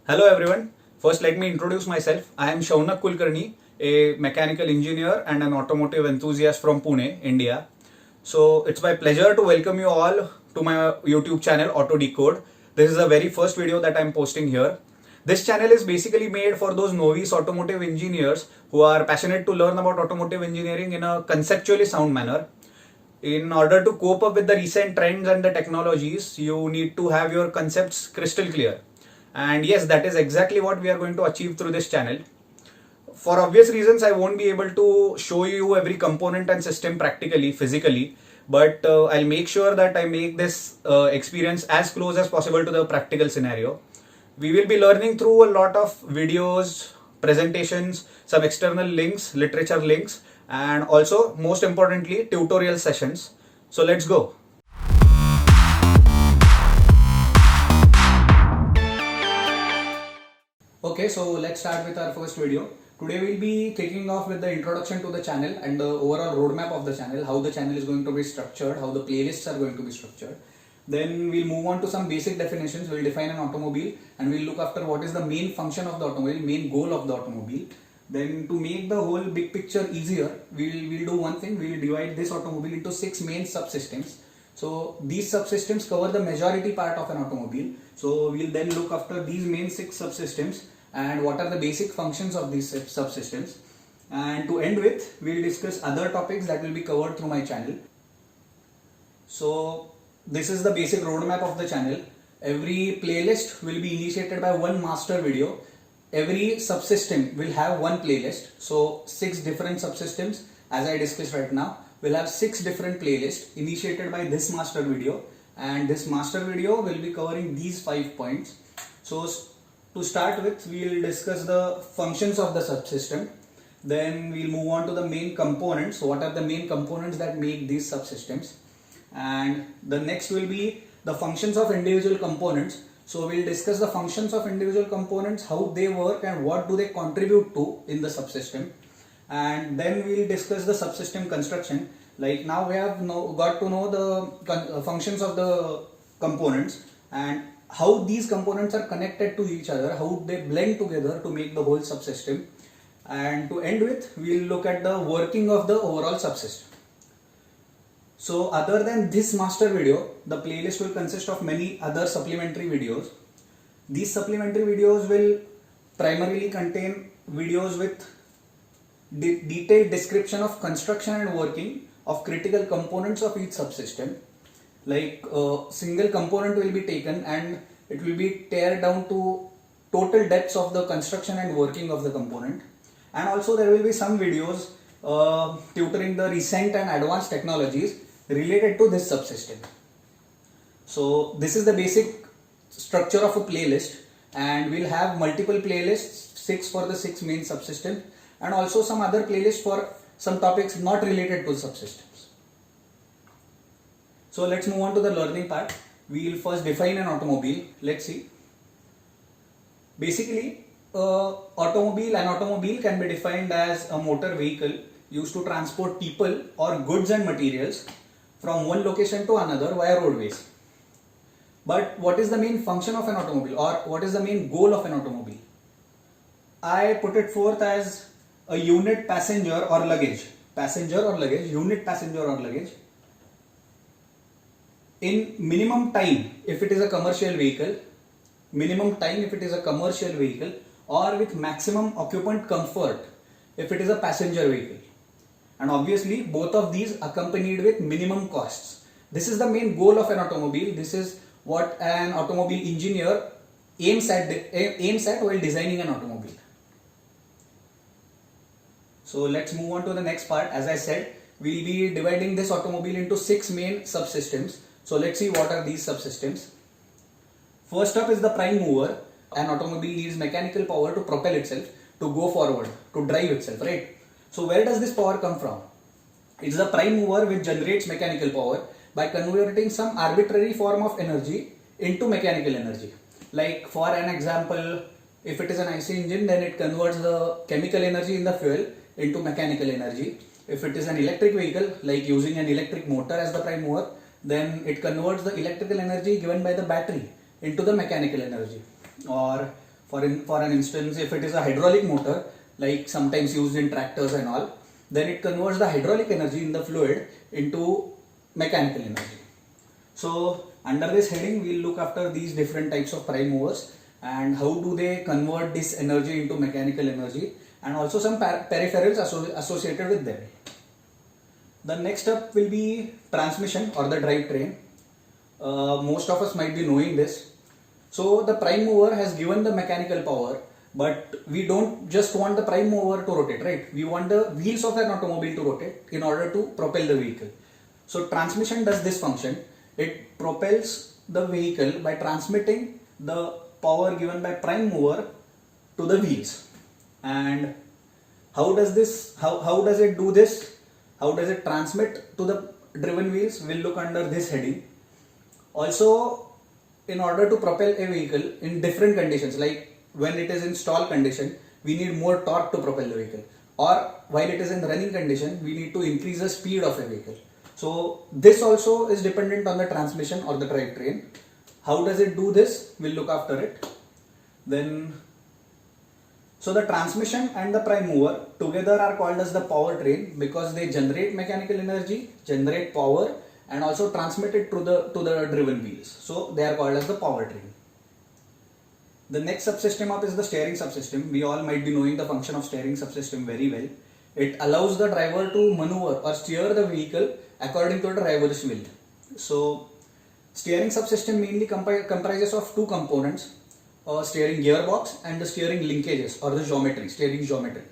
Hello everyone. First, let me introduce myself. I am Shaunak Kulkarni, a mechanical engineer and an automotive enthusiast from Pune, India. So, it's my pleasure to welcome you all to my YouTube channel Auto Decode. This is the very first video that I am posting here. This channel is basically made for those novice automotive engineers who are passionate to learn about automotive engineering in a conceptually sound manner. In order to cope up with the recent trends and the technologies, you need to have your concepts crystal clear. And yes, that is exactly what we are going to achieve through this channel. For obvious reasons, I won't be able to show you every component and system practically, physically, but I'll make sure that I make this experience as close as possible to the practical scenario. We will be learning through a lot of videos, presentations, some external links, literature links, and also, most importantly, tutorial sessions. So let's go. Okay, so let's start with our first video. Today we'll be kicking off with the introduction to the channel and the overall roadmap of the channel, how the channel is going to be structured, how the playlists are going to be structured. Then we'll move on to some basic definitions. We'll define an automobile and we'll look after what is the main function of the automobile, main goal of the automobile. Then to make the whole big picture easier, we'll do one thing. We'll divide this automobile into 6 main subsystems. So these subsystems cover the majority part of an automobile. So we'll then look after these main 6 subsystems and what are the basic functions of these subsystems. And to end with, we'll discuss other topics that will be covered through my channel. So this is the basic roadmap of the channel. Every playlist will be initiated by one master video. Every subsystem will have one playlist. So 6 different subsystems, as I discussed right now, will have 6 different playlists initiated by this master video, and this master video will be covering these 5 points. So to start with, we will discuss the functions of the subsystem. Then we'll move on to the main components. So what are the main components that make these subsystems? And the next will be the functions of individual components. So we'll discuss the functions of individual components, how they work and what do they contribute to in the subsystem. And then we'll discuss the subsystem construction. Like now we have got to know the functions of the components and how these components are connected to each other, how they blend together to make the whole subsystem. And to end with, we'll look at the working of the overall subsystem. So other than this master video, the playlist will consist of many other supplementary videos. These supplementary videos will primarily contain videos with detailed description of construction and working of critical components of each subsystem. Like a single component will be taken and it will be teared down to total depths of the construction and working of the component. And also there will be some videos tutoring the recent and advanced technologies related to this subsystem. So this is the basic structure of a playlist, and we'll have multiple playlists, 6 for the 6 main subsystems and also some other playlists for some topics not related to subsystems. So let's move on to the learning part. We will first define an automobile. Let's see. Basically, an automobile can be defined as a motor vehicle used to transport people or goods and materials from one location to another via roadways. But what is the main function of an automobile, or what is the main goal of an automobile? I put it forth as a unit passenger or luggage. Unit passenger or luggage. In minimum time, if it is a commercial vehicle, or with maximum occupant comfort, if it is a passenger vehicle. And obviously both of these accompanied with minimum costs. This is the main goal of an automobile. This is what an automobile engineer aims at while designing an automobile. So let's move on to the next part. As I said, we'll be dividing this automobile into 6 main subsystems. So let's see what are these subsystems. First up is the prime mover. An automobile needs mechanical power to propel itself, to go forward, to drive itself, right? So where does this power come from? It's the prime mover which generates mechanical power by converting some arbitrary form of energy into mechanical energy. Like for an example, if it is an IC engine, then it converts the chemical energy in the fuel into mechanical energy. If it is an electric vehicle, like using an electric motor as the prime mover, then it converts the electrical energy given by the battery into the mechanical energy. Or For an instance, if it is a hydraulic motor, like sometimes used in tractors and all, then it converts the hydraulic energy in the fluid into mechanical energy. So under this heading, we'll look after these different types of prime movers and how do they convert this energy into mechanical energy, and also some peripherals associated with them. The next up will be transmission or the drivetrain. Most of us might be knowing this. So the prime mover has given the mechanical power, but we don't just want the prime mover to rotate, right? We want the wheels of an automobile to rotate in order to propel the vehicle. So transmission does this function. It propels the vehicle by transmitting the power given by prime mover to the wheels. And how does it do this? How does it transmit to the driven wheels? We'll look under this heading. Also, in order to propel a vehicle in different conditions, like when it is in stall condition, we need more torque to propel the vehicle, or while it is in running condition, we need to increase the speed of a vehicle. So this also is dependent on the transmission or the drivetrain. How does it do this? We'll look after it. Then, so the transmission and the prime mover together are called as the powertrain because they generate mechanical energy, generate power, and also transmit it to the driven wheels. So they are called as the powertrain. The next subsystem up is the steering subsystem. We all might be knowing the function of steering subsystem very well. It allows the driver to maneuver or steer the vehicle according to the driver's will. So steering subsystem mainly comprises of two components, steering gearbox and the steering linkages or the steering geometry.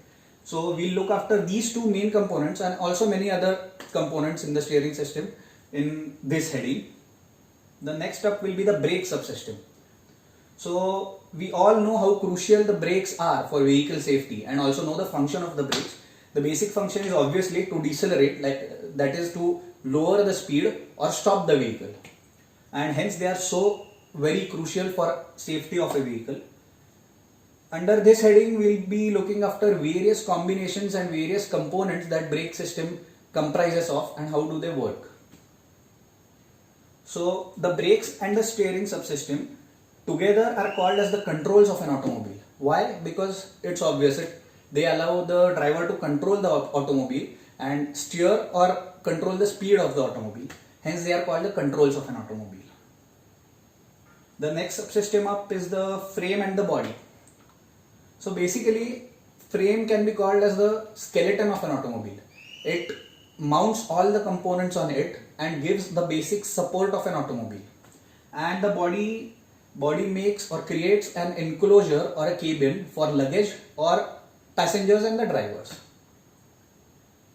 So we'll look after these two main components and also many other components in the steering system in this heading. The next up will be the brake subsystem. So we all know how crucial the brakes are for vehicle safety and also know the function of the brakes. The basic function is obviously to decelerate, like that is to lower the speed or stop the vehicle, and hence they are so very crucial for safety of a vehicle. Under this heading, we'll be looking after various combinations and various components that brake system comprises of and how do they work. So the brakes and the steering subsystem together are called as the controls of an automobile. Why? Because it's obvious. They allow the driver to control the automobile and steer or control the speed of the automobile. Hence they are called the controls of an automobile. The next subsystem up is the frame and the body. So basically, frame can be called as the skeleton of an automobile. It mounts all the components on it and gives the basic support of an automobile. And the body makes or creates an enclosure or a cabin for luggage or passengers and the drivers.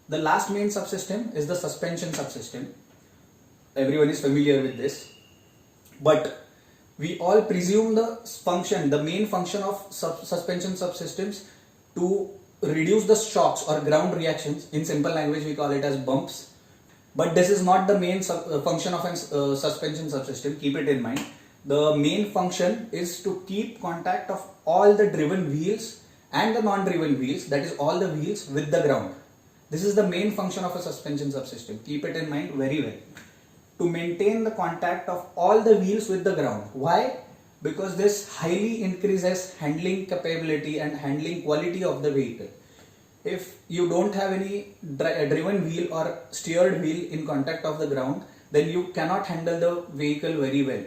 The last main subsystem is the suspension subsystem. Everyone is familiar with this, but we all presume the main function of suspension subsystems to reduce the shocks or ground reactions. In simple language, we call it as bumps. But this is not the main function of a suspension subsystem. Keep it in mind. The main function is to keep contact of all the driven wheels and the non-driven wheels, that is all the wheels, with the ground. This is the main function of a suspension subsystem. Keep it in mind very well. To maintain the contact of all the wheels with the ground. Why? Because this highly increases handling capability and handling quality of the vehicle. If you don't have any driven wheel or steered wheel in contact of the ground, then you cannot handle the vehicle very well.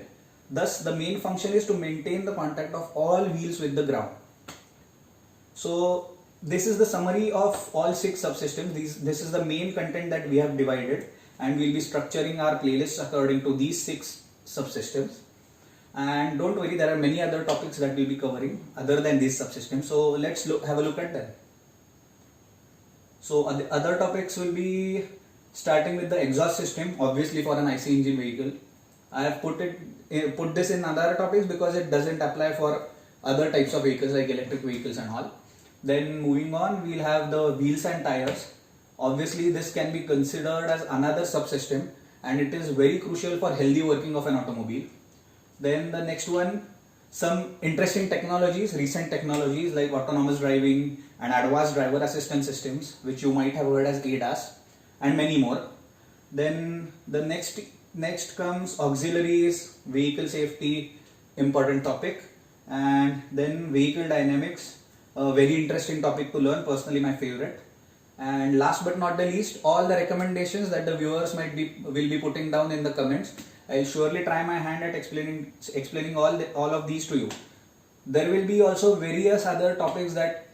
Thus, the main function is to maintain the contact of all wheels with the ground. So, this is the summary of all 6 subsystems. This is the main content that we have divided, and we'll be structuring our playlist according to these 6 subsystems. And don't worry, there are many other topics that we'll be covering other than these subsystems. So let's have a look at them. So the other topics will be starting with the exhaust system, obviously for an IC engine vehicle. I have put this in other topics because it doesn't apply for other types of vehicles like electric vehicles and all. Then moving on, we'll have the wheels and tires. Obviously this can be considered as another subsystem and it is very crucial for healthy working of an automobile. Then the next one, some interesting technologies, recent technologies like autonomous driving and advanced driver assistance systems, which you might have heard as ADAS, and many more. Then the next comes auxiliaries, vehicle safety, important topic, and then vehicle dynamics, a very interesting topic to learn, personally my favorite. And last but not the least, all the recommendations that the viewers will be putting down in the comments. I'll surely try my hand at explaining all of these to you. There will be also various other topics that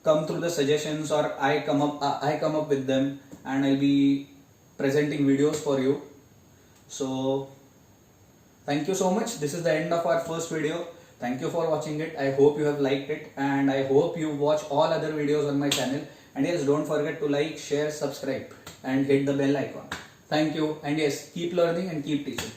come through the suggestions, or I come up with them, and I'll be presenting videos for you. So thank you so much. This is the end of our first video. Thank you for watching it. I hope you have liked it, and I hope you watch all other videos on my channel. And yes, don't forget to like, share, subscribe and hit the bell icon. Thank you, and yes, keep learning and keep teaching.